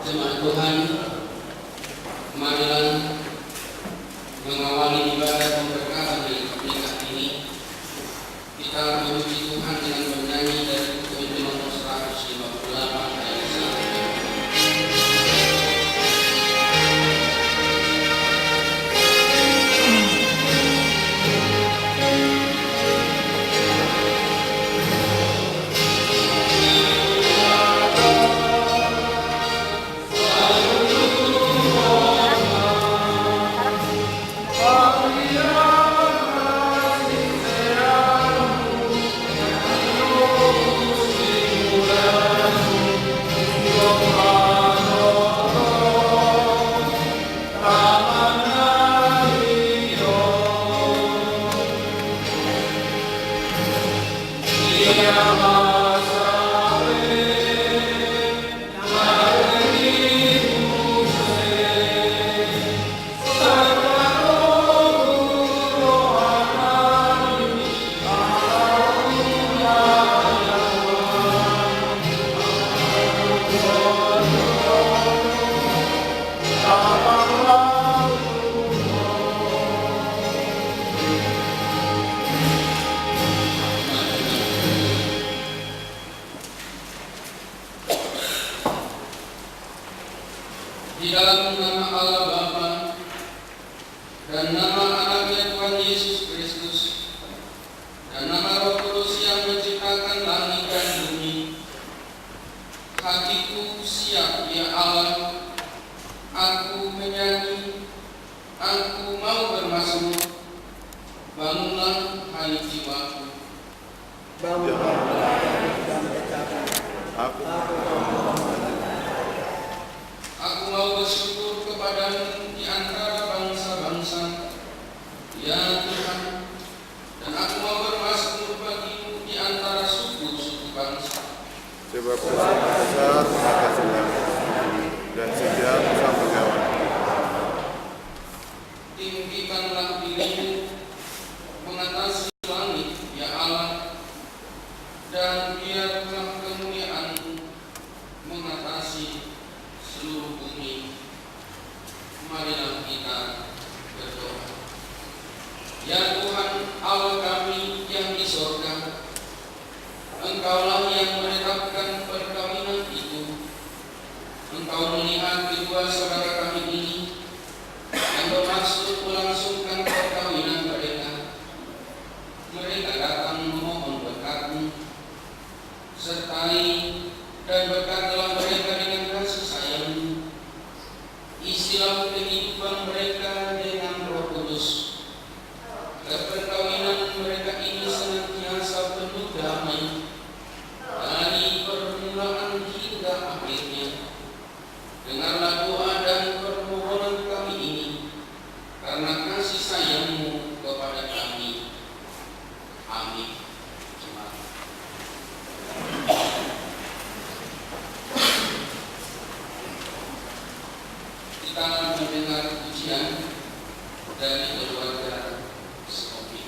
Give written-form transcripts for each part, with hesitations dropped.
Jemaat Tuhan, marilah mengawali ibadah pemberkatan dari pernikahan ini. Kita memuji Tuhan dengan bernyanyi dari buku nomor 158 ayat 1. Di dalam nama Allah Bapa dan nama Anaknya Tuhan Yesus Kristus dan nama Roh Kudus yang menciptakan langit dan bumi, hatiku siap ya Allah, aku menyanyi, aku mau bermazmur. Bangunlah hai jiwaku, bangunlah aku mau bersyukur kepadamu di antara bangsa-bangsa, ya Tuhan, dan aku mau bermazmur bagimu di antara suku-suku bangsa. Sebab kasih besar maka senang, dan setia sang pengawan. Tinggikanlah dirimu mengatasi langit, ya Allah, dan biarlah kemuliaanmu mengatasi seluruh bumi. Marilah kita berdoa. Ya Tuhan Allah kami yang di sorga, Engkaulah yang menetapkan perkawinan itu. Engkau melihat kedua saudara kami ini yang bermaksud melangsungkan perkawinan mereka. Mereka datang memohon berkat-Mu, sertai dan berkatilah mereka dengan kasih sayang-Mu. Isilah kehidupan mereka dengan Roh Kudus. Perkawinan mereka ini senantiasa penuh damai dari permulaan hingga akhirnya. Dengarlah doa dan permohonan kami ini karena kasih sayang-Mu kepada kami. Amin. Kita akan mendengar pujian dari keluarga Skopi.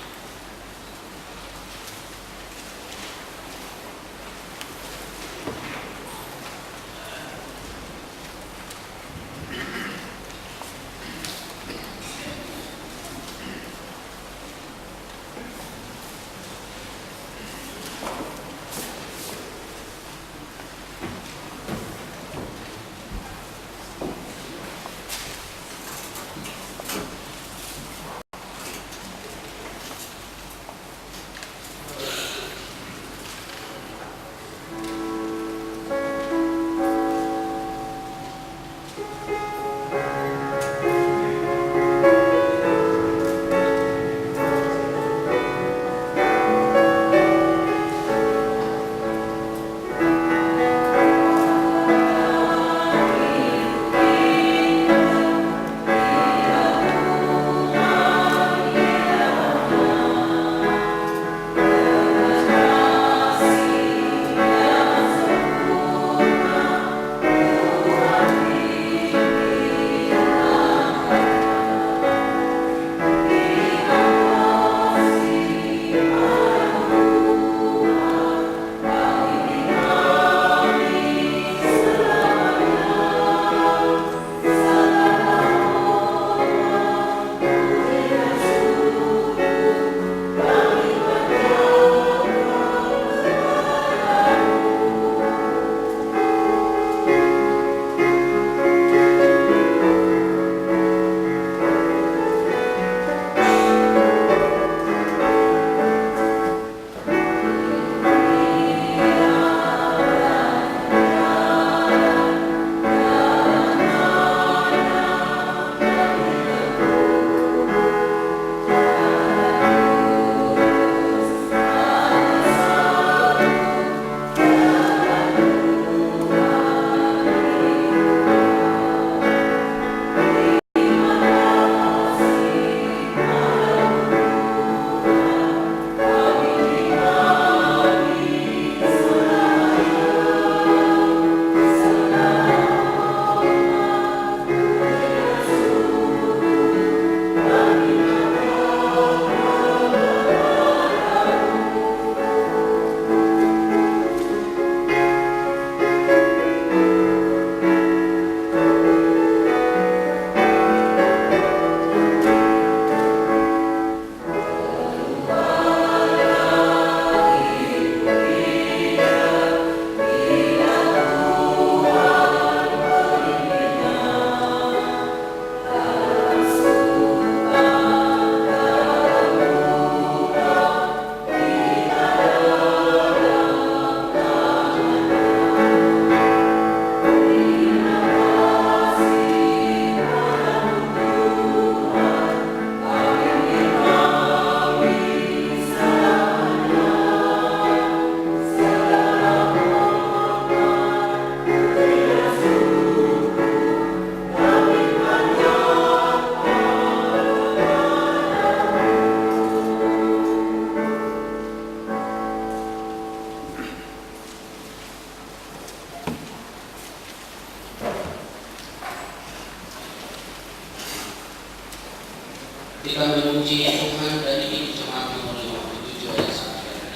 Kita memuji Tuhan dari ini jemaat nomor 57 ayat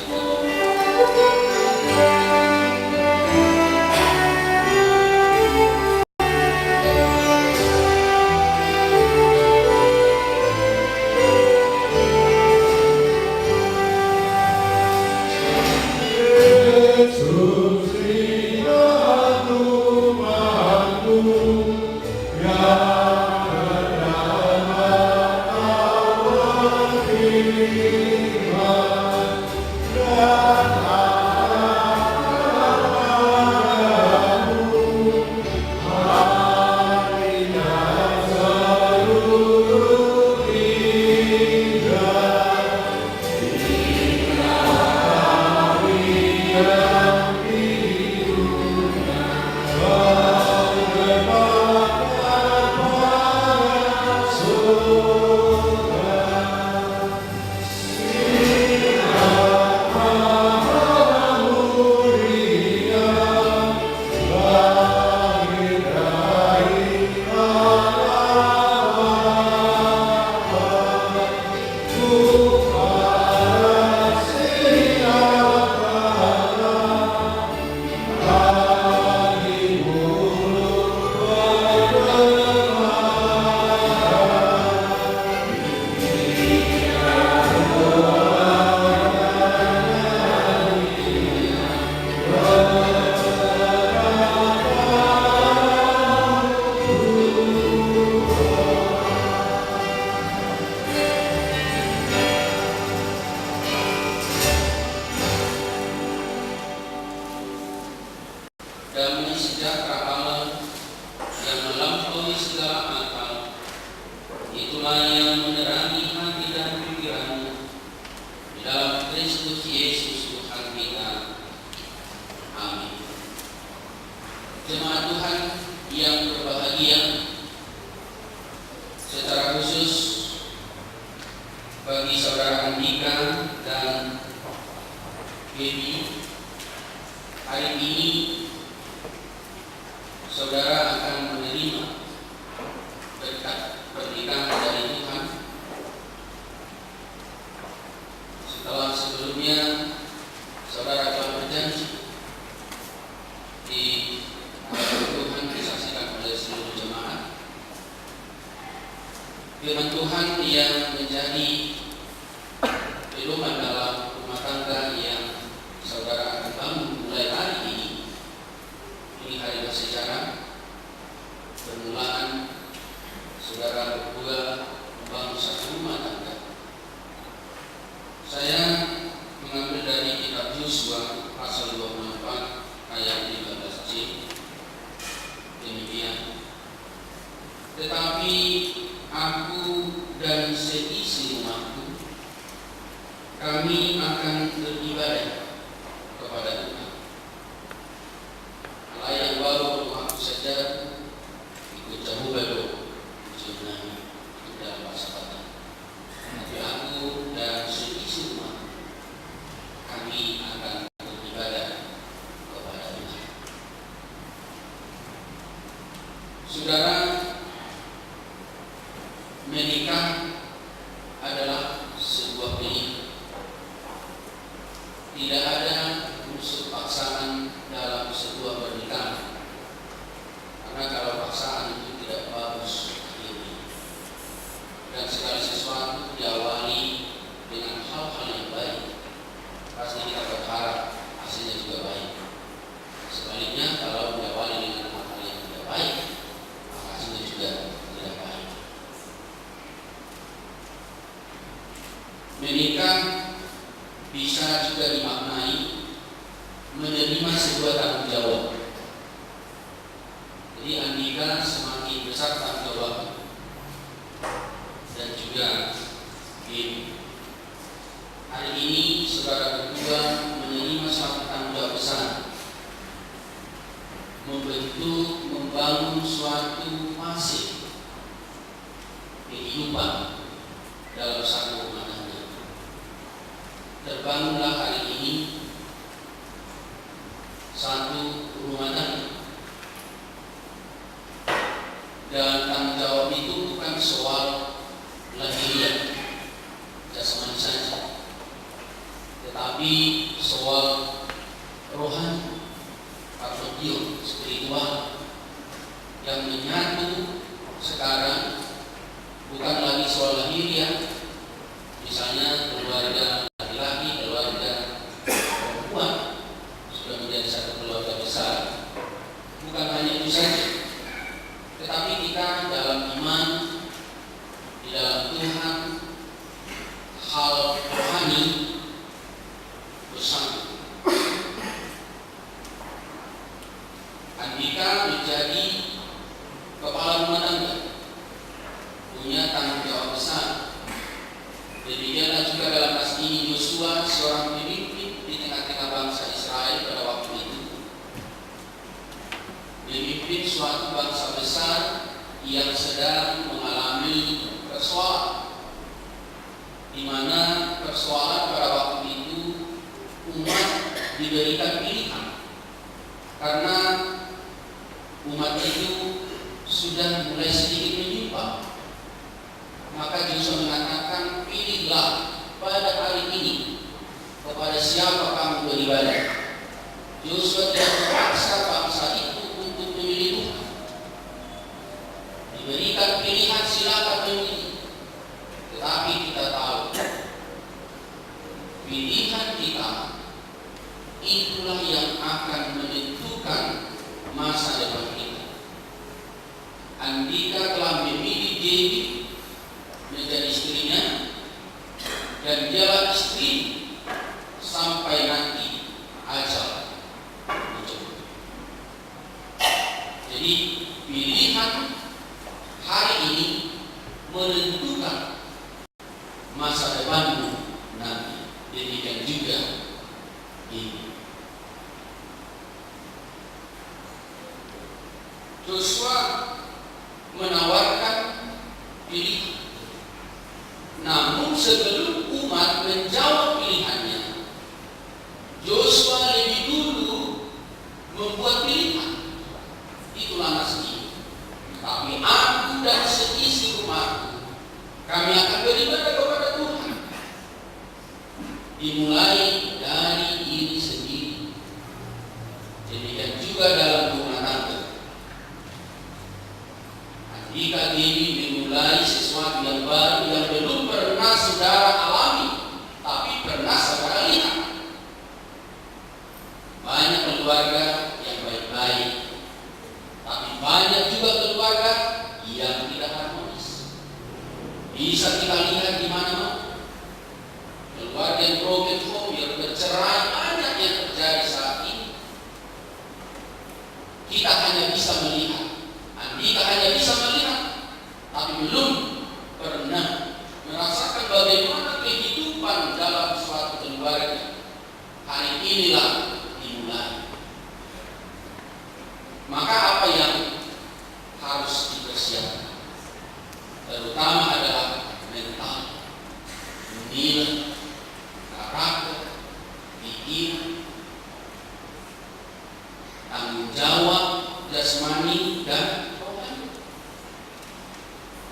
4. Damai sejahtera Allah yang melampaui segala akal, itulah yang menerangi hati dan pikiranmu di dalam Kristus Yesus Tuhan kita. Amin. Jemaat Tuhan yang berbahagia, secara khusus bagi saudara Andika dan Baby, hari ini saudara akan menerima berkat pernikahan dari Tuhan setelah sebelumnya saudara telah berjanji di Tuhan disaksikan oleh seluruh jemaat. Firman Tuhan yang menjadi pedoman dalam rumah tangga yang saudara akan bangun mulai hari ini. Ini hari bersejarah permulaan saudara berdua membangun satu rumah tangga. Saya mengambil dari kitab Yosua pasal 24 ayat 15c. Demikian. Tetapi aku dan seisi rumahku, kami akan beribadah kepada Tuhan. Allah yang baru aku saja ikut jauh belum sebenarnya dalam bahasa kata. Tapi aku dan seisi rumah kami akan beribadah kepada Tuhan. Saudara, menikah adalah sebuah pilihan. Tidak ada unsur paksaan dalam sebuah pernikahan. Karena kalau paksaan itu tidak bagus akhirnya. Dan segala sesuatu diawali dengan hal-hal yang baik, pasti kita berharap hasilnya juga baik. Sebaliknya kalau diawali dengan hal-hal yang tidak baik, maka hasilnya juga tidak baik. Menikah bisa juga dimaknai menerima sebuah tanggung jawab. Jadi Andika semakin besar tanggung jawab dan juga Bin. Hari ini saudara berdua menerima suatu tanggung jawab besar, membentuk, membangun suatu fase kehidupan dalam satu rumah tangga. Terbangunlah hari ini satu rumah tangga, dan tanggung jawab itu bukan soal lahiriah, tetapi soal rohani atau spiritual yang menyatu sekarang bukan lagi soal lahiriah, misalnya keluarga laki-laki, keluarga perempuan sudah menjadi satu keluarga besar. Bukan hanya itu saja, tetapi kita dalam iman, di dalam Tuhan, hal rohani bersama. Andika menjadi kepala rumah tangga, punya tanggung jawab besar. Demikianlah juga dalam kasus ini Yosua, seorang pemimpin di tengah-tengah bangsa Israel pada waktu itu, memimpin suatu bangsa besar yang sedang mengalami persoalan, di mana persoalan pada waktu itu umat diberikan pilihan, karena umat itu sudah mulai sedikit menyimpang. Maka Yosua mengatakan, pilihlah pada hari ini kepada siapa kamu beribadah. Yosua tidak memaksa bangsa itu untuk memilih Tuhan. Diberikan pilihan, silakan memilih. Tetapi kita tahu pilihan kita itulah yang akan menentukan masa depan kita. Andika telah memilih David menjadi istrinya, dan dialah istri sampai nanti ajal menjemput. Jadi pilihan hari ini menentukan masa depanmu nanti. Demikian juga ini. Yosua menawarkan pilihan. Namun sebelum umat menjawab pilihannya, Yosua lebih dulu membuat pilihan. Itulah nasi. Tapi aku dan seisi rumahku, kami akan beribadah kepada Tuhan. Dimulai dari diri sendiri. Demikian juga dalam rumah tangga. Jika diri memulai sesuatu yang baru yang belum pernah saudara alami, tapi pernah saudara lihat. Banyak keluarga yang baik-baik, tapi banyak juga keluarga yang tidak harmonis. Bisa kita lihat di mana-mana. Keluarga yang broken home, yang bercerai, banyak yang terjadi saat ini. Kita hanya bisa melihat. Andika hanya bisa melihat, tapi belum pernah merasakan bagaimana kehidupan dalam suatu keluarga. Hari inilah dimulai. Maka apa yang harus dipersiapkan? Terutama adalah mental, nilai, karakter, pikiran, tanggung jawab jasmani dan rohani.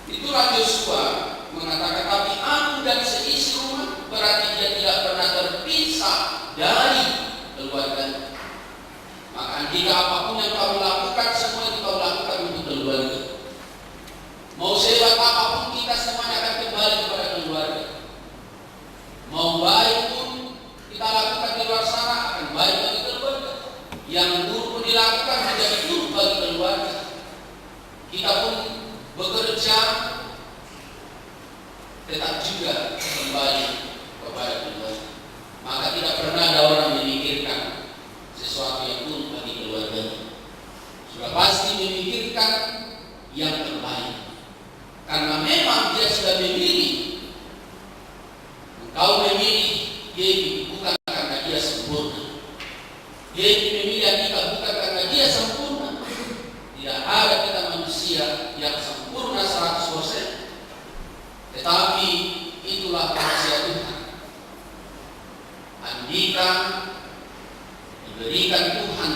Itulah Yosua mengatakan, tapi aku dan seisi rumah, berarti dia tidak pernah terpisah dari keluarga. Maka jika apapun yang kamu lakukan, semua itu kamu lakukan untuk keluarga. Mau sehat apapun, kita semuanya akan kembali kepada keluarga. Mau baik pun kita lakukan di luar sana, akan baik bagi keluarga. Yang buruk pun dilakukan menjadi buruk bagi keluarga. Kita pun bekerja, tetap juga kembali kepada keluarga. Maka tidak pernah ada orang memikirkan sesuatu yang buruk bagi keluarga. Sudah pasti memikirkan yang terbaik. Karena memang dia sudah memilih. Engkau memilih David bukan karena dia sempurna. David memilih Andika bukan karena dia sempurna. Tidak ada kita manusia yang sempurna 100%. Tetapi itulah rahasia Tuhan. Andika diberikan Tuhan,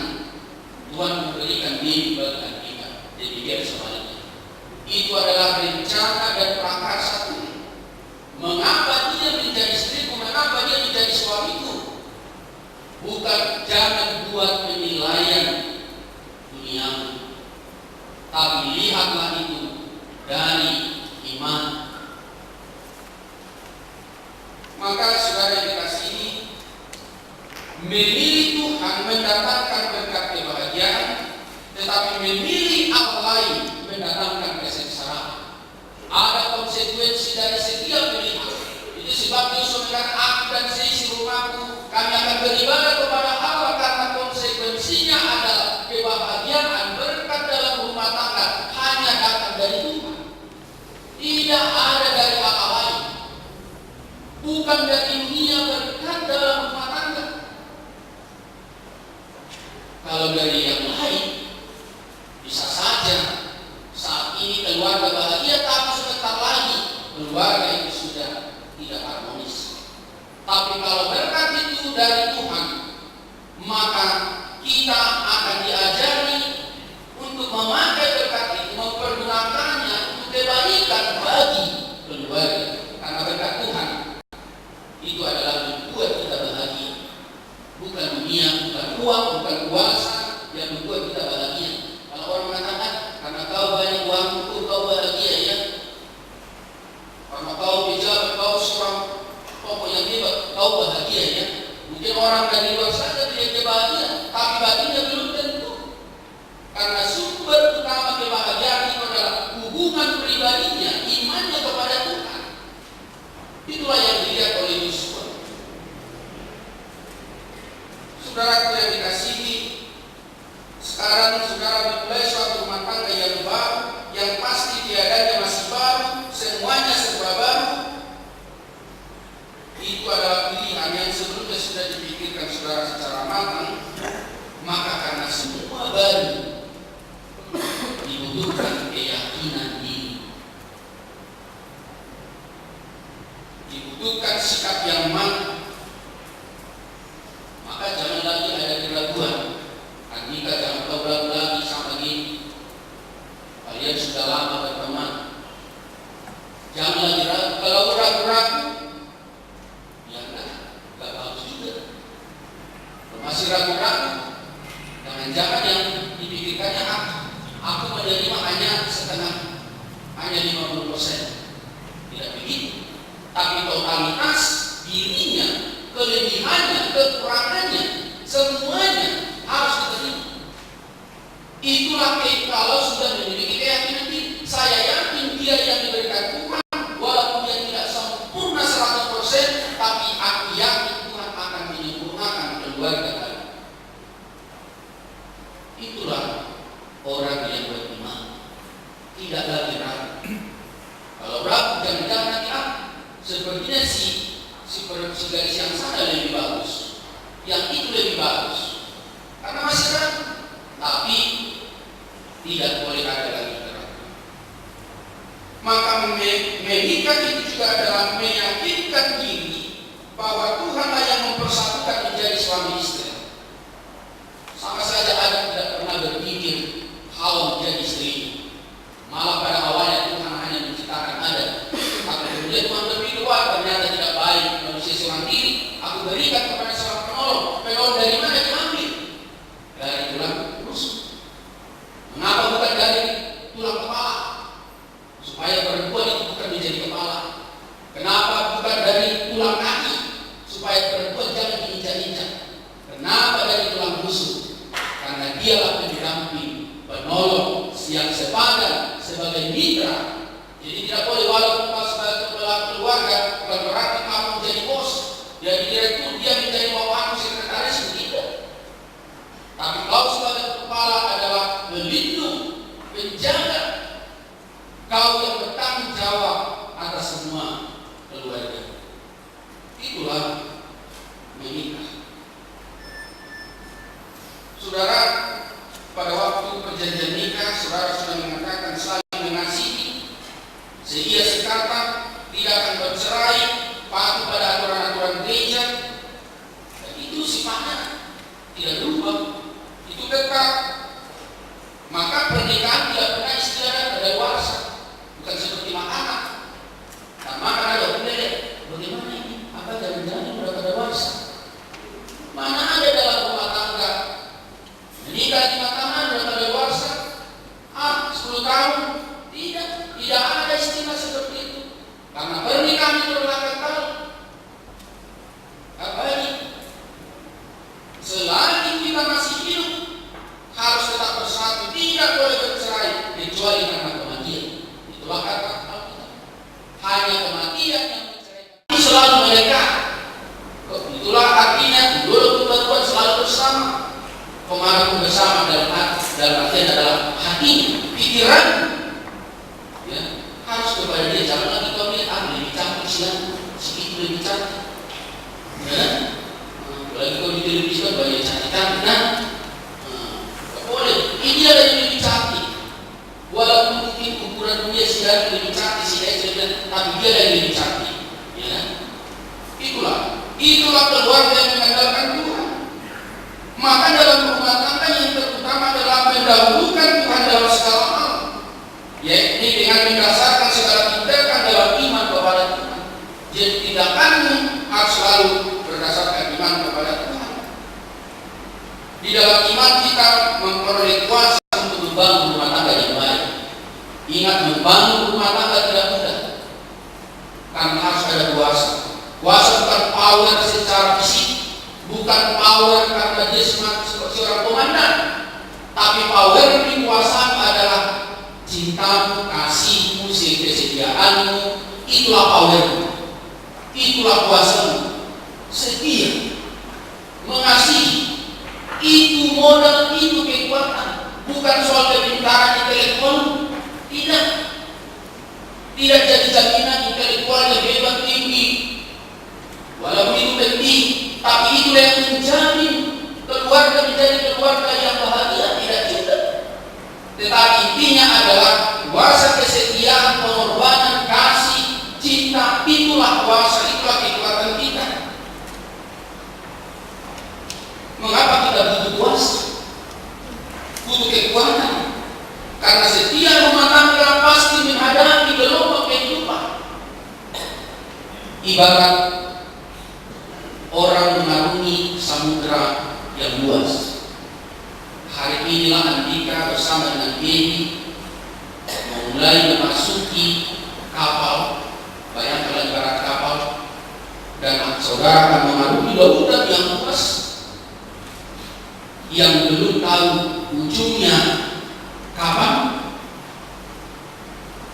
Tuhan memberikan diri bagi Andika. Demikian sebaliknya. Itu adalah rencana dan prakarsa Tuhan. Mengapa dia menjadi istriku? Mengapa dia menjadi suamiku? Bukan, jangan buat penilaian duniawi, tapi lihatlah itu dari iman. Maka saudara dikasihi, memilih Tuhan mendatangkan berkat kebahagiaan, tetapi memilih apa lain mendatangkan kesengsaraan. Ada konsekuensi dari setiap pilihan. Itu sebab Yesus mengatakan, aku dan seisi rumahku kami akan beribadah kepada Allah, karena konsekuensinya adalah kebahagiaan berkat dalam rumah tangga hanya datang dari Tuhan. Tidak ada dari apa lain. Bukan dari dunia berkat dalam rumah tangga. Kalau dari yang lain, bisa saja saat ini keluarga bahagia, tapi sebentar lagi keluarga itu sudah tidak harmonis. Tapi kalau berkat itu dari Tuhan, maka kita akan diajari untuk memakai berkat itu, mempergunakannya untuk kebaikan bagi keluarga. Karena berkat Tuhan itu adalah membuat kita bahagia. Bukan dunia, bukan uang, bukan kuasa yang membuat kita bahagia. Kalau orang mengatakan, karena kau banyak uang itu kau bahagia ya, karena kau pejabat, kau seorang tokoh yang hebat, kau bahagia ya. Mungkin orang dari luar saja dia bahagia, tapi batinnya belum tentu. Karena sumber utama kebahagiaan itu adalah hubungan pribadinya, imannya kepada Tuhan. Itulah yang dilihat oleh Yosua. Saudaraku yang dikasihi, sekarang saudara memulai suatu rumah tangga yang baru, yang pasti tiadanya masih baru, semuanya serba baru. Itu adalah pilihan yang sebelumnya sudah dipikirkan saudara secara matang. Maka karena semua baru, dibutuhkan keyakinan diri, dibutuhkan sikap yang matang. Maka jangan lagi ada keraguan. Andika jangan kau ragu lagi sama gini. Kalian sudah lama berteman. Jangan lagi ragu. Kalau ragu-ragu, ya enggak bagus juga. Kalau masih ragu-ragu, jangan-jangan yang dipikirkannya aku menerima hanya setengah, hanya 50%. Tidak begitu. Tapi totalitas dirinya, kelebihannya, kekurangannya, semuanya harus diterima. Itulah kalau sudah memiliki keyakinan diri. Saya yakin dia yang diberikan Tuhan, walaupun dia tidak sempurna 100%, tapi aku yakin Tuhan akan menyempurnakan keluarga kami. Itulah orang yang beriman, tidak lagi ragu. Kalau ragu, jangan-jangan nanti sepertinya si gadis yang sana lebih bagus, yang itu lebih bagus, karena masih ragu. Tapi tidak boleh ada lagi keraguan. Maka menikah itu juga adalah meyakinkan diri bahwa Tuhanlah yang mempersatukan menjadi suami istri. Sama saja Adam tidak pernah berpikir Hawa menjadi istri. Malah pada awalnya Tuhan hanya menciptakan Adam. Tapi kemudian Tuhan berpikir, wah ternyata tidak baik manusia seorang diri. Aku berikan kepada seorang penolong. Penolong dari mana diambil? Dari tulang rusuk. Mengapa bukan dari tulang kepala? Supaya perempuan itu bukan menjadi kepala. Kenapa bukan dari tulang kaki? Supaya perempuan jangan diinjak-injak. Kenapa dari tulang rusuk? Karena dialah pendamping, penolong, yang sepadan sebagai mitra. Jadi tidak boleh walaupun kau sebagai kepala keluarga, bukan berarti kamu menjadi bos. Jadi direktur dia menjadi bawahan sekretaris begitu. Tapi kau sebagai kepala adalah pelindung, penjaga. Kau yang bertanggung jawab atas semua keluarga. Itulah menikah. Saudara, pada waktu perjanjian nikah, saudara sudah mengatakan saling mengasihi, seia sekata, tidak akan bercerai, patuh pada aturan-aturan gereja, dan itu sifatnya tidak berubah, itu tetap. Maka pernikahan tidak pernah istilahnya kadaluarsa, bukan seperti makanan. Dan makan ada bagaimana ini? Apa jangan-jangan sudah kadaluarsa? Mana ada 20 tahun. Tidak ada istilah seperti itu. Karena pernikahan itu adalah kekal. Apalagi selagi kita masih hidup harus tetap bersatu, tidak boleh bercerai kecuali karena kematian. Itulah kata Alkitab. Hanya kematian yang menceraikan. Ini selalu mereka. Itulah artinya dulu perempuan selalu bersama. Kemarin bersama dalam artian adalah hatinya, pikiran. Ya, harus kepada dia. Jangan lagi kau lihat lebih cantik siang, si itu lebih cantik. Ya, lagi kau di televisi kan banyak cantik-cantik. Boleh. Ini ada yang lebih cantik. Walaupun mungkin ukuran dunia sedang lebih cantik, tapi dia yang lebih cantik. Ya, itulah keluarga yang mengandalkan Tuhan. Maka dalam rumah tangga yang terutama adalah mendahulukan Tuhan dalam segala hal, yakni dengan mendasarkan segala tindakan dalam iman kepada Tuhan. Jadi tindakanmu harus selalu berdasarkan iman kepada Tuhan. Di dalam iman kita memperoleh kuasa untuk membangun rumah tangga yang baik. Ingat, membangun rumah tangga tidak mudah, karena harus ada kuasa. Kuasa bukan power secara fisik, bukan power karena dia seperti orang komandan, tapi power yang dikuasai adalah cintamu, kasihmu, kesetiaanmu. Itulah powermu, itulah kuasamu. Setia, mengasihi, itu modal, itu kekuatan. Bukan soal kepintaran intelektual, tidak jadi jaminan intelektual yang hebat tinggi. Walaupun itu penting, tapi itu yang menjamin keluarga menjadi keluarga yang bahagia, tidak juga. Tetapi intinya adalah kuasa kesetiaan, pengorbanan, kasih, cinta. Itulah kuasa, itulah kekuatan kita. Mengapa kita butuh kuasa? Butuh kekuatan. Karena setiap rumah tangga pasti menghadapi gelombang kehidupan. Ibarat orang mengarungi samudera yang luas. Hari inilah Andika bersama dengan Baby memulai memasuki kapal. Bayangkanlah ibarat kapal, dan saudara akan mengarungi lautan yang luas yang belum tahu ujungnya kapan,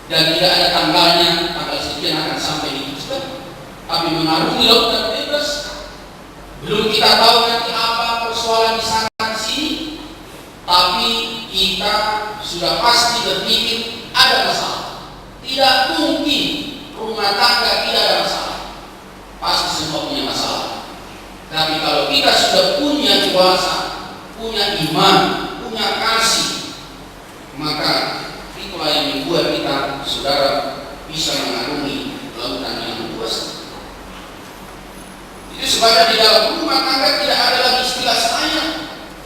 dan tidak ada tanggalnya, tanggal sekian akan sampai di tujuan. Tapi mengarungi lautan bebas, belum kita tahu nanti apa persoalan di sana di sini, tapi kita sudah pasti berpikir ada masalah. Tidak mungkin rumah tangga tidak ada masalah, pasti semua punya masalah. Tapi kalau kita sudah punya kuasa, punya iman, punya kasih, maka itulah yang membuat kita, saudara, bisa mengarungi lautan yang luas. Itu sebabnya di dalam rumah tangga tidak ada lagi istilah saya,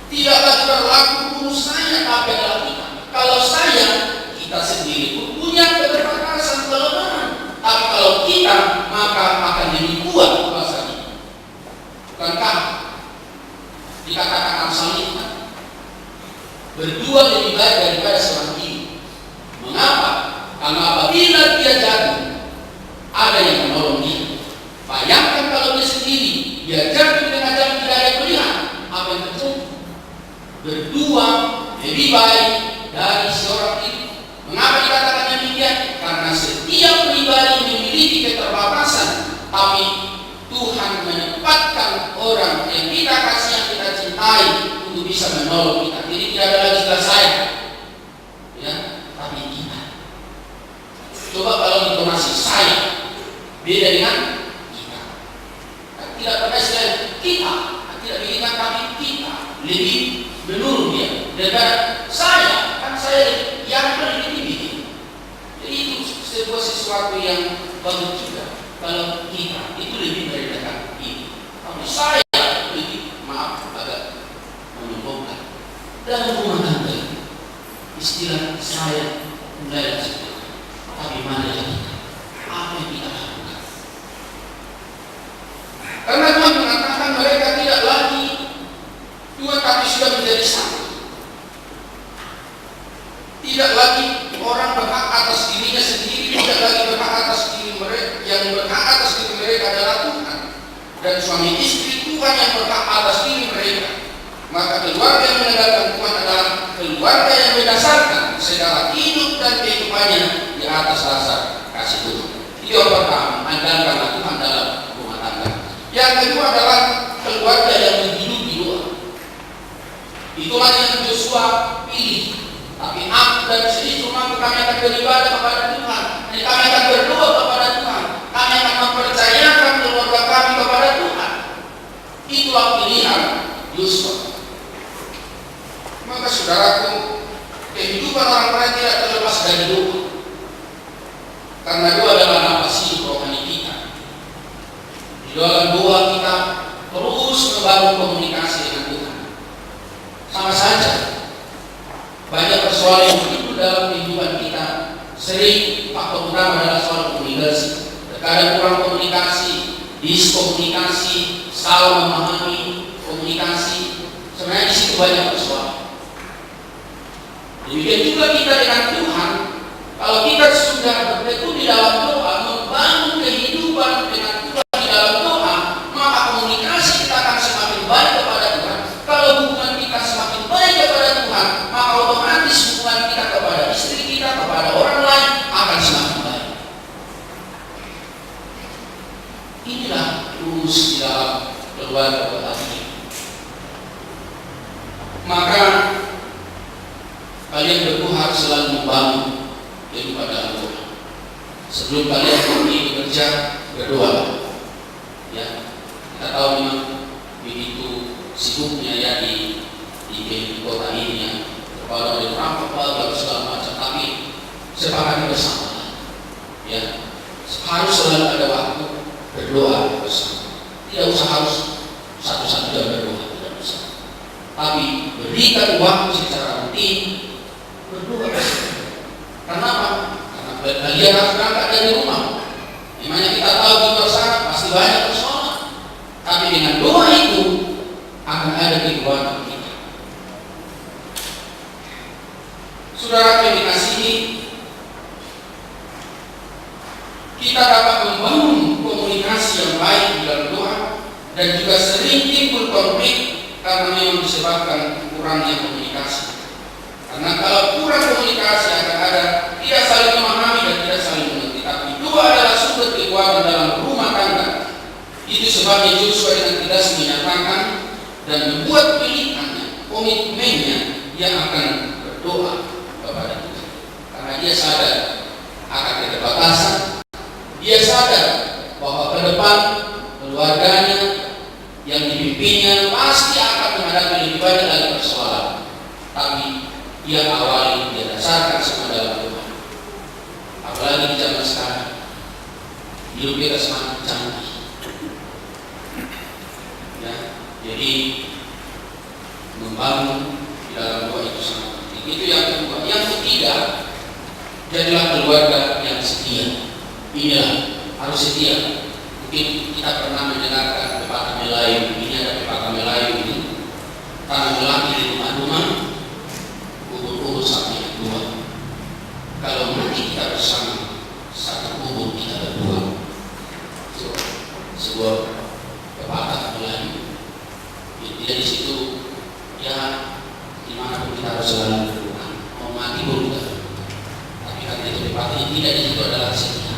tidak lagi berlaku guru saya, tapi adalah kita. Kalau saya, kita sendiri pun punya keterbatasan, kelemahan. Tapi kalau kita, maka akan lebih kuat kuasa ini. Bukankah dikatakan Amsal itu, berdua lebih baik daripada seorang diri. Mengapa? Karena apabila dia jatuh, ada yang menolong dia. Bayangkan kalau dia sendiri, dia jatuh dengan jalan tidak ada pilihan, apa yang terjadi? Berdua lebih baik dari seorang diri. Mengapa dikatakan demikian? Karena setiap pribadi memiliki keterbatasan, tapi Tuhan menempatkan orang yang kita kasih, yang kita cintai, untuk bisa menolong kita. Jadi tidak ada lagi istilah saya, ya, tapi kita. Coba kalau intonasi saya beda dengan kita. Tidak pernah istilah kita, tidak bikinkan, tapi kita lebih menurun dia. Dan saya, kan saya yang lebih tinggi. Jadi itu sebuah sesuatu yang bagus juga. Kalau kita itu lebih merendahkan ini, tapi saya lebih, maaf, agak menyombongkan. Dalam rumah tangga istilah saya mulai seperti, tapi mana yang kita, apa yang kita lakukan? Karena Tuhan mengatakan mereka tidak lagi dua, tapi sudah menjadi satu. Tidak lagi orang berhak atas dirinya sendiri, tidak lagi berhak atas diri mereka. Yang berhak atas diri mereka adalah Tuhan, dan suami istri Tuhan yang berhak atas diri mereka. Maka keluarga yang mengandalkan Tuhan adalah keluarga yang berdasarkan segala hidup dan kehidupannya di atas dasar kasih Tuhan. Itu yang pertama, andalkanlah Tuhan dalam rumah tangga. Yang kedua adalah keluarga yang menghidupi doa. Itulah yang Joshua pilih. Tapi aku dan istri rumahku, kami akan beribadah kepada Tuhan. Dan kami akan berdoa kepada Tuhan. Kami akan mempercayakan keluarga kami kepada Tuhan. Itulah pilihan Joshua. Maka saudaraku, kehidupan orang percaya tidak terlepas dari doa. Karena doa adalah napas hidup rohani kita. Di dalam doa kita terus membangun komunikasi dengan Tuhan. Sama saja, banyak persoalan yang muncul dalam kehidupan kita. Sering faktor utama adalah soal komunikasi. Terkadang kurang komunikasi, diskomunikasi, salah memahami komunikasi. Sebenarnya di situ banyak persoalan. Demikian juga kita dengan Tuhan. Kalau kita sudah bertekun di dalam doa, membangun kehidupan dengan Tuhan di dalam doa, maka komunikasi kita akan semakin baik kepada Tuhan. Kalau hubungan kita semakin baik kepada Tuhan, maka otomatis hubungan kita kepada istri kita, kepada orang lain akan semakin baik. Inilah rumus di dalam keluarga bahagia. Maka kalian berdua harus selalu membangun kehidupan dalam doa. Sebelum kalian pergi bekerja, berdoa. Ya, kita tahu memang begitu sibuknya ya di kota ini ya. Kalau ada perampok atau segala macam, tapi sepakati bersama. Ya, harus selalu ada waktu berdoa bersama. Tidak usah harus satu-satu jam berdoa, tidak usah. Tapi berikan waktu secara rutin berdoa. Kenapa? Karena kalian harus berangkat dari rumah. Memangnya kita tahu di luar sana pasti banyak persoalan. Tapi dengan doa itu akan ada kehidupan kita. Saudara yang dikasihi, kita dapat membangun komunikasi yang baik di dalam doa, dan juga sering timbul konflik karena memang disebabkan kurangnya komunikasi. Karena kalau kurang komunikasi akan ada tidak saling memahami dan tidak saling mengerti. Tapi dua adalah sumber kekuatan dalam rumah tangga. Itu sebabnya Joshua dengan tegas menyatakan dan membuat pilihannya, komitmennya, yang akan berdoa kepada Tuhan. Karena dia sadar akan keterbatasan. Dia sadar bahwa ke depan keluarganya yang dipimpinnya pasti akan menghadapi lebih banyak lagi persoalan. Tapi dia awali, dia dasarkan semua dalam Tuhan. Apalagi di zaman sekarang, hidup kita semakin canggih. Ya, jadi membangun di dalam doa itu sangat penting. Itu yang kedua. Yang ketiga, jadilah keluarga yang setia. Inilah harus setia. Mungkin kita pernah mendengarkan pepatah Melayu. Ini ada pepatah Melayu ini. Tanah melati di rumah-rumah, kubur-kubur satu yang dua. Kalau mati kita bersama, satu kubur kita berdua. Sebuah pepatah Melayu. Jadi di situ ya dimanapun kita harus selalu berdoa. Mau mati pun kita. Tapi kan itu pepatah ini tidak, di situ adalah setia.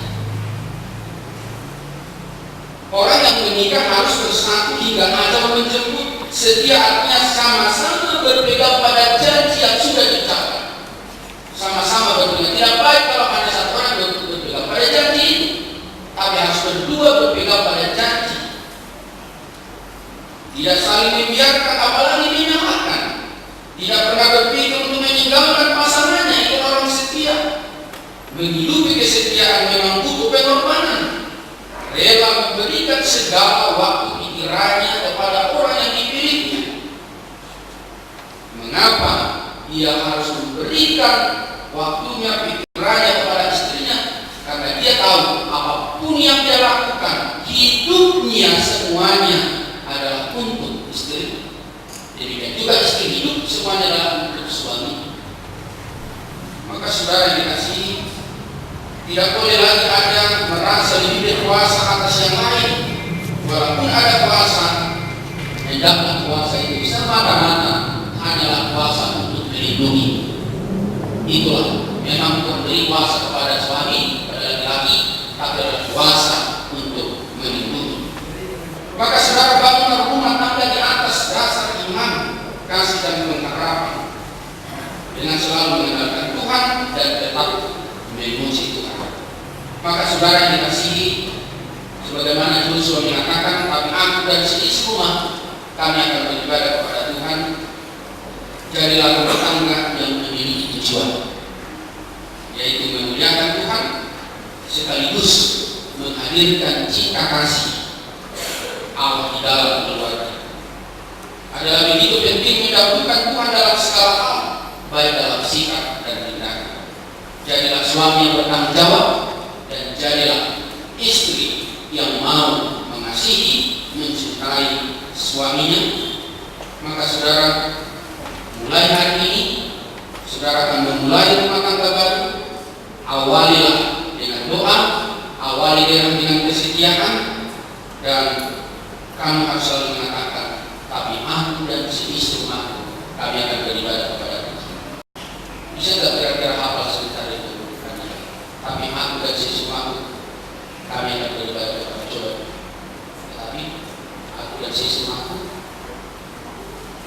Orang yang menikah harus bersatu hingga ajal menjemput. Setia artinya sama-sama berpegang pada janji yang sudah dicapai. Sama-sama berpegang. Tidak baik kalau hanya satu orang berpegang pada janji itu, tapi harus berdua berpegang pada janji. Tidak saling membiarkan, apalagi menyalahkan. Tidak pernah berpikir untuk meninggalkan pasangannya. Itu orang setia. Menghidupi kesetiaan memang butuh pengorbanan. Rela memberikan segala waktu pikirannya kepada orang yang dipilihnya. Mengapa dia harus memberikan waktunya, pikirannya kepada istrinya? Karena dia tahu apapun yang dia lakukan, hidupnya semuanya adalah untuk istri. Jadi juga istri hidup semuanya adalah untuk suami. Maka Maka saudara yang dikasihi, tidak boleh lagi ada merasa lebih berkuasa atas yang lain. Walaupun ada kuasa, hendaklah kuasa itu semata-mata hanyalah kuasa untuk melindungi. Itulah memang memberi kuasa kepada suami, kepada laki-laki, tapi adalah kuasa untuk melindungi. Maka saudara bangunlah rumah tangga di atas dasar iman, kasih dan pengharapan, dengan selalu mengandalkan Tuhan dan tetap memuji Tuhan. Maka saudara yang dikasihi, sebagaimana Yosua mengatakan, tapi aku dan seisi rumah kami akan beribadah kepada Tuhan. Jadilah rumah tangga yang memiliki tujuan, yaitu memuliakan Tuhan sekaligus menghadirkan cinta kasih Allah di dalam keluarga. Adalah begitu penting mendahulukan Tuhan dalam segala hal, baik dalam sikap dan tindakan. Jadilah suami yang bertanggung jawab, dan jadilah istri yang mau mengasihi, mencintai suaminya. Maka saudara, mulai hari ini saudara akan memulai rumah tangga baru. Awalilah dengan doa, awali dengan kesetiaan, dan kamu harus selalu mengatakan, tapi aku dan si istri aku, kami akan beribadah kepada Tuhan. Bisa tidak kira-kira hafal sebentar itu? Tapi aku dan si istri aku, kami akan beribadah kepada Tuhan. Tapi aku dan si istri aku,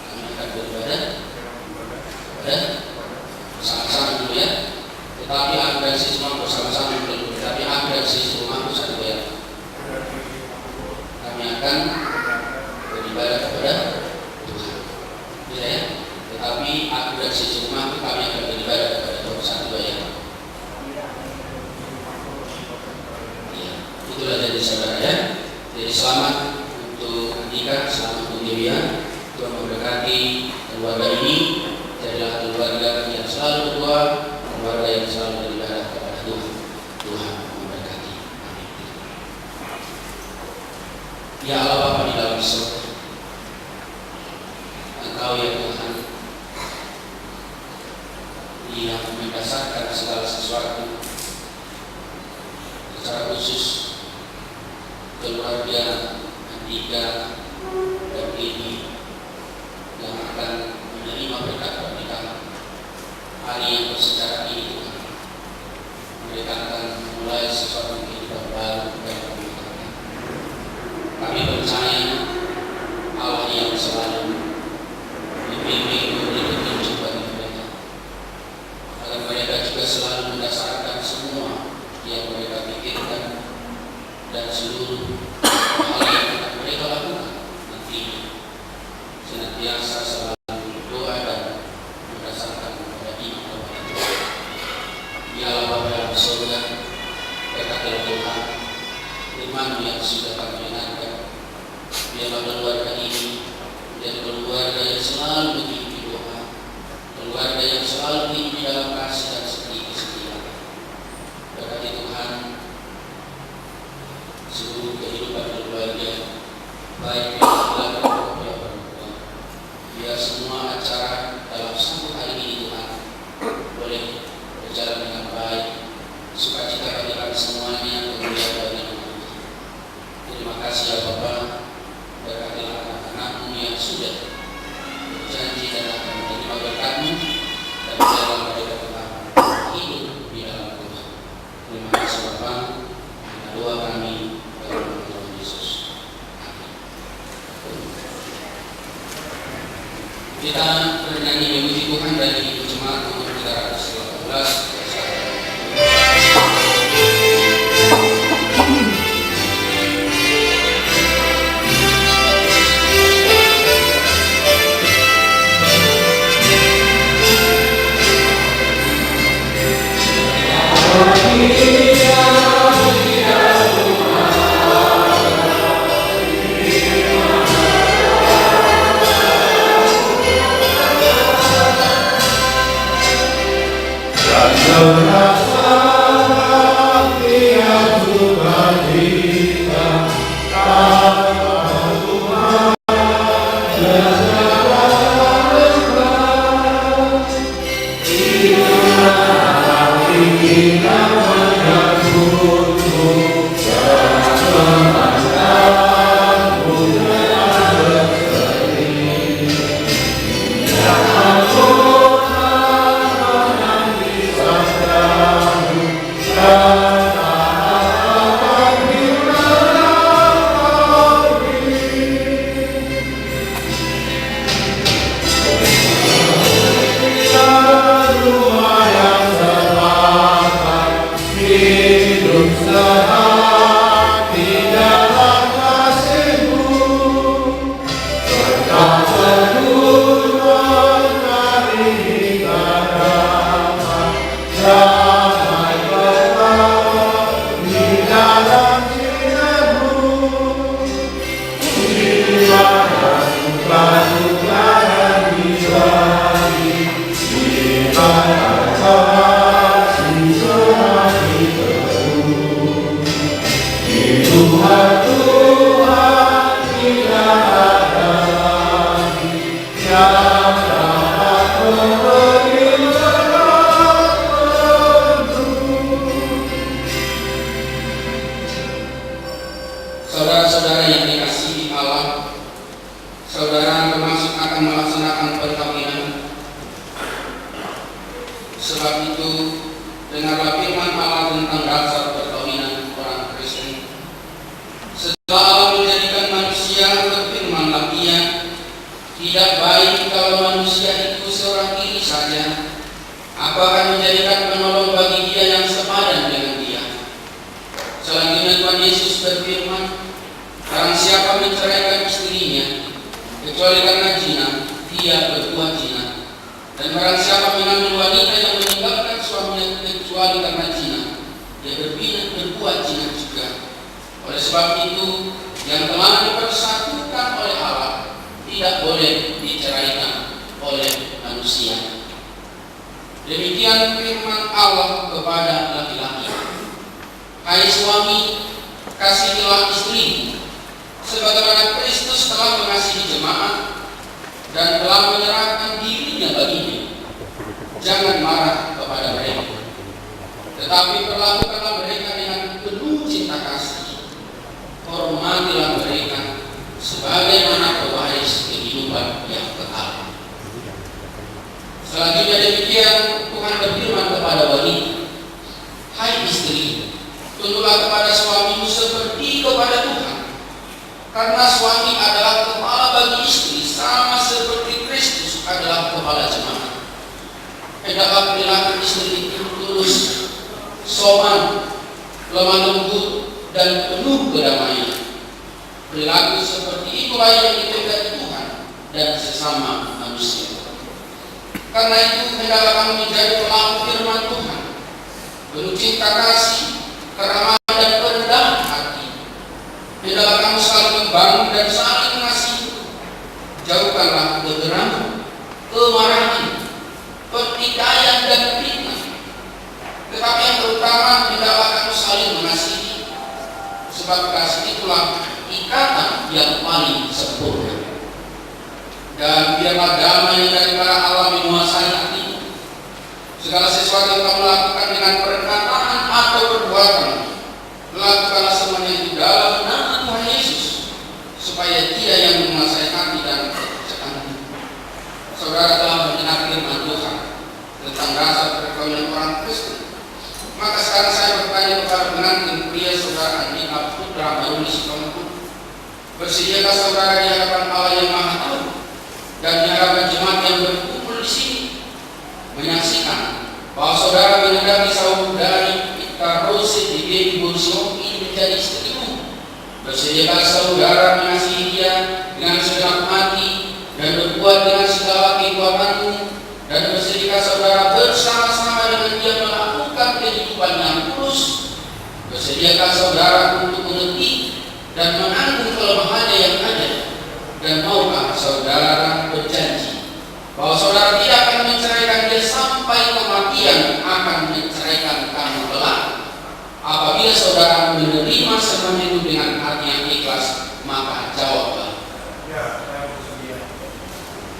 kami akan beribadah kepada bersama-sama dulu ya. Tetapi aku dan si istri aku bersama-sama dulu. Tetapi aku dan si istri aku satu ya. Kami akan beribadah kepada Tuhan. Bisa ya? Tetapi aku dan si istri aku, kami akan beribadah kepada Tuhan satu ya. Itulah jadi saudara ya. Jadi selamat untuk Andika, selamat untuk Dewian. Tuhan memberkati keluarga ini. Jadilah keluarga yang selalu berdoa, keluarga yang selalu beribadah kepada Tuhan. Tuhan memberkati. Amin. Ya Allah Bapa di dalam surga, Engkau ya Tuhan yang mendasarkan segala sesuatu, secara khusus keluarga Andika dan ini yang akan menerima berkat pernikahan hari yang bersejarah ini Tuhan. Mereka akan memulai sesuatu kehidupan baru dan pernikahan. Kami percaya Allah yang selalu membimbing memberi petunjuk bagi mereka, agar mereka juga selalu mendasarkan semua yang mereka pikirkan dan seluruh hal yang akan mereka lakukan nantinya senantiasa selalu berdoa dan berdasarkan kepada iman kepada Tuhan. Ya Allah Bapa dalam surga, berkatilah Tuhan firman yang sudah kami dengarkan. Biarlah keluarga ini menjadi keluarga yang selalu mengikuti doa, keluarga yang selalu hidup di dalam kasih dan setia. Berkati Tuhan seluruh kehidupan keluarga, baik yang keluarga maupun yang perempuan. Biar semua acara dalam satu hari ini Tuhan boleh berjalan dengan baik, sukacita bagi kami semuanya, kemuliaan bagi nama Tuhan. Terima kasih ya Bapa. Berkatilah anak-anak-Mu yang sudah berjanji dan akan menerima berkat-Mu, dan biarlah mereka tetap hidup di dalam Tuhan. Terima kasih Bapa. Doa kami dalam nama Tuhan Yesus. Amin. Kita bernyanyi memuji Tuhan dari jemaat nomor 318. Yeah. Saudara-saudara yang dikasihi Allah, saudara termasuk akan melaksanakan perkawinan. Sebab itu, dengarlah firman Allah tentang dasar perkawinan orang Kristen. Setelah Allah menjadikan manusia, berfirmanlah Ia, tidak baik kalau manusia itu seorang diri saja. Aku akan menjadikan penolong bagi dia yang sepadan dengan dia. Selanjutnya Tuhan Yesus berfirman, barang siapa menceraikan istrinya, kecuali karena zina, dia berbuat zina. Dan barang siapa mengambil wanita yang meninggalkan suaminya kecuali karena zina, dia berbuat zina juga. Oleh sebab itu, yang telah dipersatukan oleh Allah tidak boleh diceraikan oleh manusia. Demikian firman Allah kepada laki-laki. Hai suami, kasihilah istrimu, sebagaimana Kristus telah mengasihi jemaat dan telah menyerahkan dirinya baginya. Jangan marah kepada mereka, tetapi perlakukanlah mereka dengan penuh cinta kasih. Hormatilah mereka sebagaimana pewaris kehidupan yang kekal. Selanjutnya demikian Tuhan berfirman kepada wanita, hai istri, tunduklah kepada suamimu seperti kepada Tuhan. Karena suami adalah kepala bagi istri, sama seperti Kristus adalah kepala jemaat. Hendaklah perilaku istri itu tulus, sopan, lemah lembut, dan penuh kedamaian. Perilaku seperti itulah yang dikehendaki Tuhan dan sesama manusia. Karena itu hendaklah kamu menjadi pelaku firman Tuhan, penuh cinta kasih, keramah dan kerendahan hati. Hendaklah kamu saling membangun dan saling mengasihi. Jauhkanlah kegeraman, kemarahan, pertikaian dan fitnah. Tetapi yang terutama hendaklah kamu saling mengasihi, sebab kasih itulah ikatan yang paling sempurna. Dan biarlah damai yang daripada Allah menguasai hatimu. Segala sesuatu yang kamu lakukan dengan perkataan atau perbuatan, lakukanlah semuanya itu dalam nama Tuhan Yesus, supaya Dia yang menguasai hati dan pekerjaan. Saudara telah mendengar firman Tuhan tentang dasar perkawinan orang Kristen. Maka sekarang saya bertanya kepada pengantin pria saudara Andika Putra Baruni Sitompul, bersediakah saudara di hadapan Allah yang Maha Tahu dan di hadapan jemaat yang berkumpul di sini menyaksikan bahwa saudara mengendaki saudari Ika Rose di Burso ini menjadi istrimu? Bersediakah saudara mengasihi dia dengan segenap hati dan berbuat dengan segala kekuatanmu, dan bersediakah saudara bersama-sama dengan dia melakukan kehidupan yang tulus? Bersediakah saudara untuk mengerti dan menanggung kelemahannya yang ada? Dan maukah saudara berjanji bahwa saudara tidak akan menceraikan dia sampai kematian akan menceraikan kamu kelak? Apabila saudara menerima semuanya itu dengan hati yang ikhlas, maka jawablah. Ya, saya bersedia.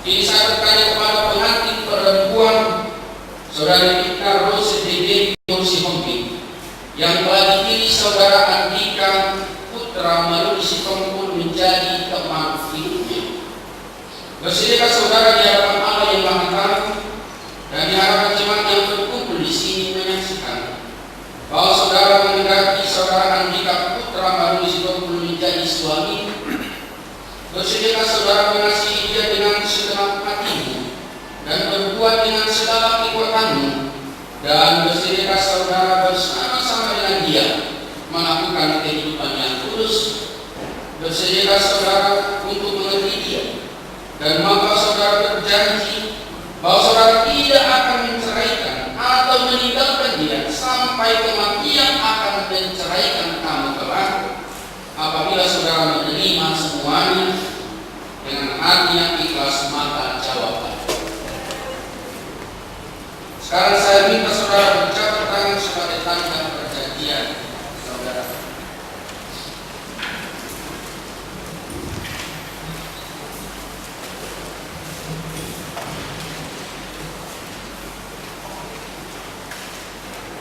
Kini saya bertanya kepada pengantin perempuan saudari Ika Rose Dede Sihombing yang telah dipilih saudara Andika putra Maruli Sitompul menjadi teman hidupnya. Bersediakah saudara di hadapan Allah yang Maha Tahu dan di hadapan jemaat yang berkumpul di sini menyaksikan bahwa saudara menghendaki saudara Andika putra Maruli Sitompul menjadi suami. Bersediakah saudara mengasihi dia dengan segenap hatimu dan berbuat dengan segala kekuatanmu, dan bersediakah saudara bersama-sama dengan dia melakukan kehidupan yang kudus. Bersediakah saudara untuk mengerti dia dan maka saudara berjanji bahwa saudara tidak akan menceraikan atau meninggalkan dia sampai kematian akan menceraikan kamu kelak, apabila saudara menerima semuanya dengan hati yang ikhlas. Maka jawablah. Sekarang saya minta saudara berjabat tangan sebagai tanda perjanjian saudara.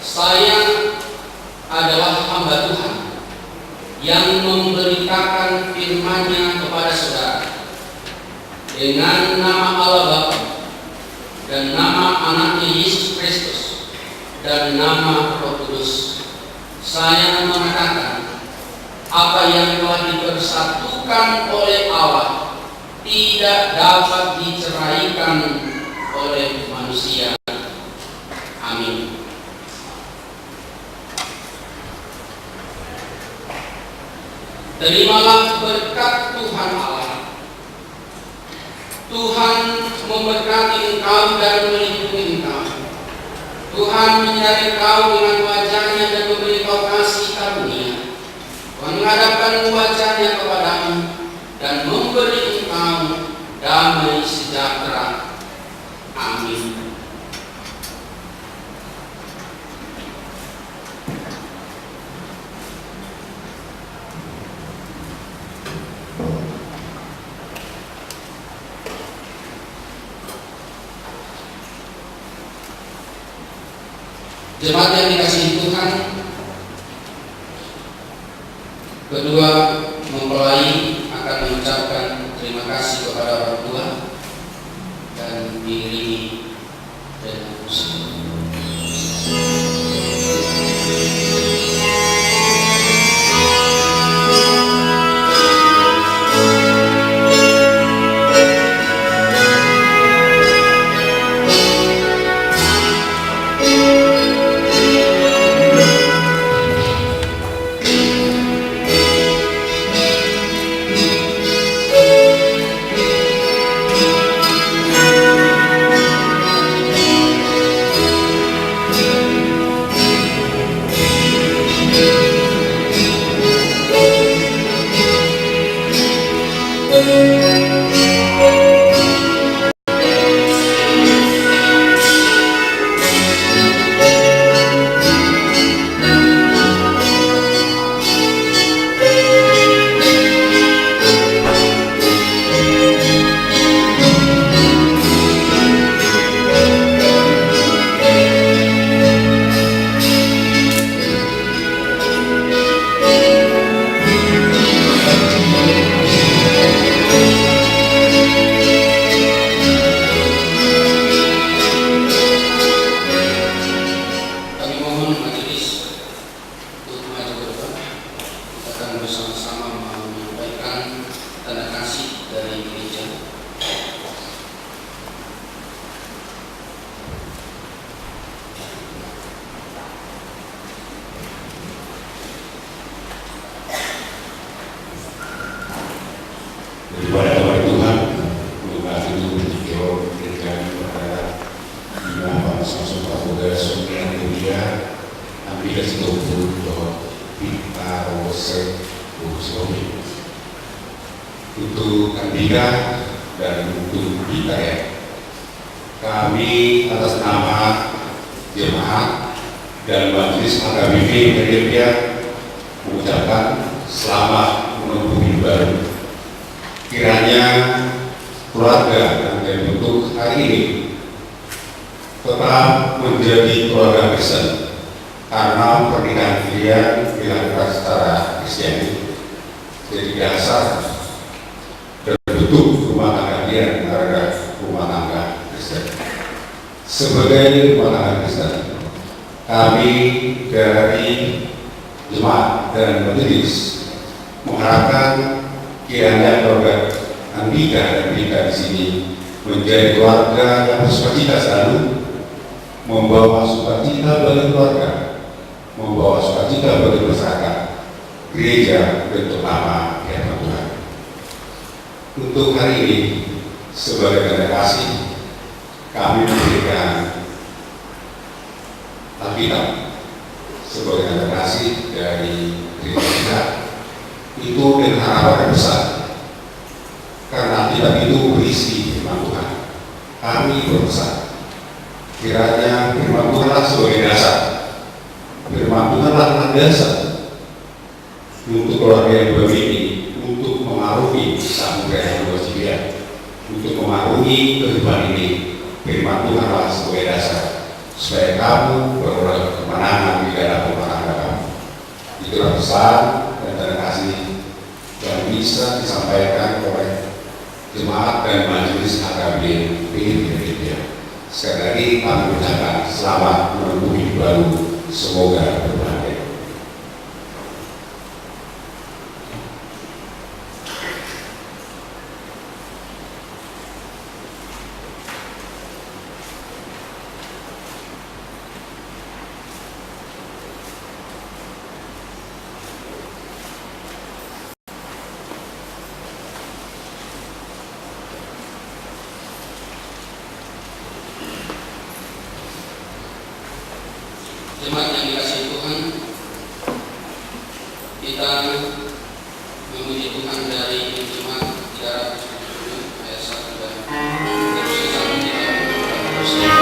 Saya adalah hamba Tuhan yang memberitakan firman-Nya kepada saudara dengan nama Allah Bapa dan nama anaknya Yesus Kristus dan nama Roh Kudus. Saya mengatakan apa yang telah dipersatukan oleh Allah tidak dapat diceraikan oleh manusia. Amin. Terimalah berkat Tuhan Allah. Tuhan memberkati engkau dan melindungi engkau. Tuhan menyertai engkau dengan wajah-Nya dan memberi engkau kasih karunia. Tuhan menghadapkan wajah-Nya kepadamu dan memberi engkau damai sejahtera. Amin. Jemaat yang dikasihi Tuhan, kedua mempelai akan mengucapkan terima kasih kepada orang tua dan diiringi dengan musik. Untuk Andika dan untuk kita ya, kami atas nama jemaat dan majelis AKBP Indonesia mengucapkan selamat menempuh hidup baru. Kiranya keluarga yang terbentuk hari ini tetap menjadi keluarga Kristen karena pernikahan pilihan dilakukan secara Kristiani jadi dasar berbentuk rumah tangga pilihan terhadap rumah tangga Kristen. Sebagai rumah tangga Kristen, kami dari jemaat dan majelis mengharapkan kiranya keluarga Andika dan Rika di sini menjadi keluarga yang bersukacita selalu, membawa sukacita bagi keluarga, membawa sukacita bagi masyarakat, gereja bentuk nama firman Tuhan. Untuk hari ini sebagai tanda kasih kami memberikan Alkitab sebagai tanda kasih dari gereja kita itu dengan harapan besar, karena Alkitab itu berisi firman Tuhan. Kami berpesan kiranya firman Tuhanlah sebagai dasar, firman Tuhanlah landasan untuk keluarga yang bermimpi, untuk mengarungi samudera yang luas dia, untuk mengarungi kehidupan ini. Firman Tuhanlah sebagai dasar supaya kamu beroleh kemenangan di dalam rumah tangga kamu. Itulah pesan dan terima kasih yang bisa disampaikan oleh jemaat dan majelis AKB Indonesia. Sekali lagi kami ucapkan selamat menempuh hidup baru, semoga berbahagia. Jemaat yang dikasihi Tuhan, kita memuji Tuhan dari jemaat 307 ayat 1 dan terusan kita terusnya.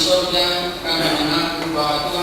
sorga, kami mengaku bahwa Tuhan